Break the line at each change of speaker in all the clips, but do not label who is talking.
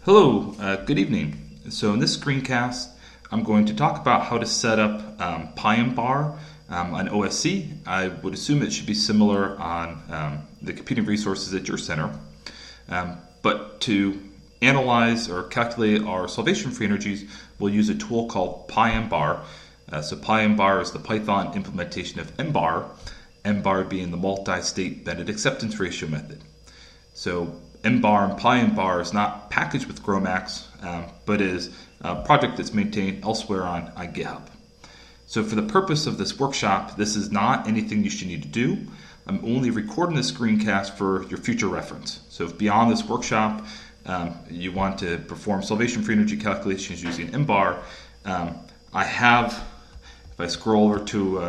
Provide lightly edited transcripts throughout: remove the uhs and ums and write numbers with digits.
Hello, good evening. So in this screencast, I'm going to talk about how to set up PyMBAR on OSC. I would assume it should be similar on the computing resources at your center. But to analyze or calculate our solvation-free energies, we'll use a tool called PyMBAR. So PyMBAR is the Python implementation of MBAR, MBAR being the multi-state bended acceptance ratio method. So MBAR and PyMBAR is not packaged with Gromacs, but is a project that's maintained elsewhere on GitHub. So for the purpose of this workshop, this is not anything you should need to do. I'm only recording this screencast for your future reference. So if beyond this workshop, you want to perform solvation-free energy calculations using MBAR, I have, if I scroll over to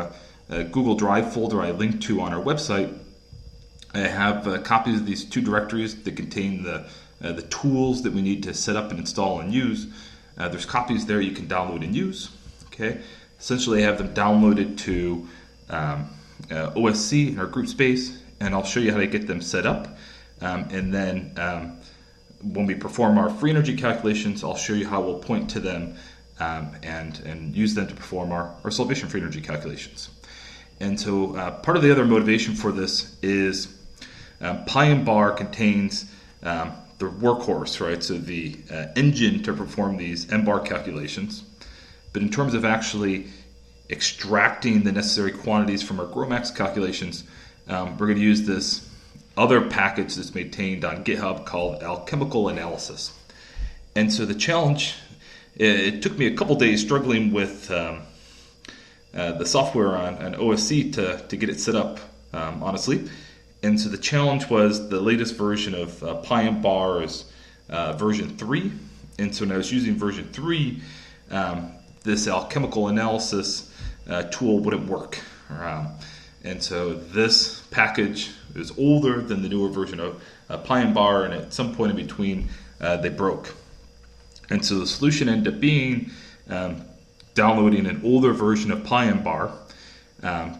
a Google Drive folder I linked to on our website, I have copies of these two directories that contain the tools that we need to set up and install and use. There's copies there you can download and use. Okay, essentially I have them downloaded to OSC in our group space, and I'll show you how to get them set up. And then when we perform our free energy calculations, I'll show you how we'll point to them and use them to perform our solvation free energy calculations. And so part of the other motivation for this is PyMBAR contains the workhorse, right? So the engine to perform these MBAR calculations. But in terms of actually extracting the necessary quantities from our Gromacs calculations, we're going to use this other package that's maintained on GitHub called alchemical-analysis. And so the challenge, it took me a couple days struggling with the software on OSC to get it set up, honestly. And so the challenge was the latest version of PyMBAR is version 3. And so when I was using version 3, this alchemical analysis tool wouldn't work. And so this package is older than the newer version of PyMBAR, and at some point in between, they broke. And so the solution ended up being downloading an older version of PyMBAR,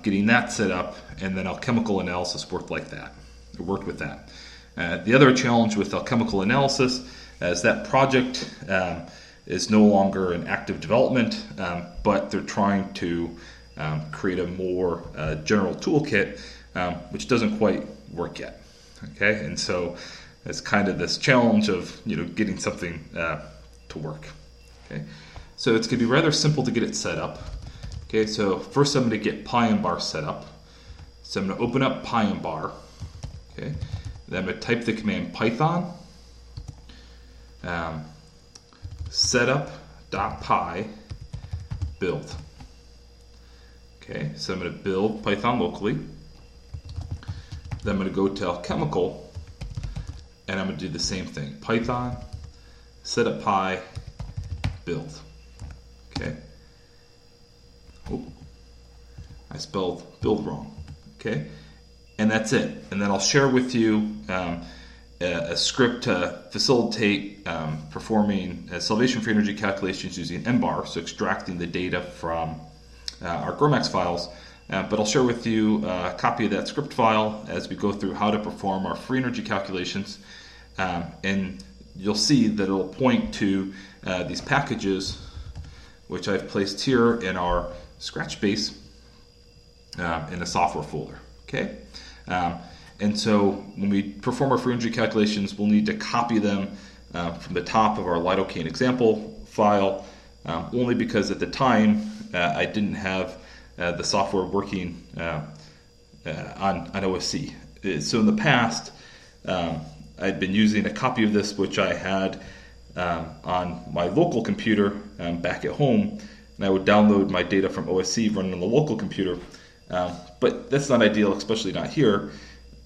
getting that set up, and then alchemical analysis worked like that. It worked with that. The other challenge with alchemical analysis is that project is no longer in active development, but they're trying to create a more general toolkit, which doesn't quite work yet. Okay, and so it's kind of this challenge of getting something to work. Okay. So it's going to be rather simple to get it set up. Okay, so first I'm going to get PyMBAR set up. So I'm going to open up PyMBAR. Okay, then I'm going to type the command python setup.py build. Okay, so I'm going to build Python locally. Then I'm going to go to alchemical, and I'm going to do the same thing. Python setup.py build. Okay. Oh, I spelled build wrong. Okay. And that's it. And then I'll share with you a script to facilitate performing salvation-free energy calculations using MBAR, so extracting the data from our Gromacs files. But I'll share with you a copy of that script file as we go through how to perform our free energy calculations. And you'll see that it'll point to these packages which I've placed here in our Scratch base in a software folder. Okay, and so when we perform our free energy calculations, we'll need to copy them from the top of our lidocaine example file, only because at the time I didn't have the software working on OSC. So in the past, I'd been using a copy of this which I had on my local computer back at home, and I would download my data from OSC running on the local computer, but that's not ideal, especially not here.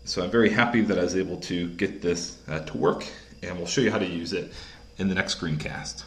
So I'm very happy that I was able to get this to work, and we'll show you how to use it in the next screencast.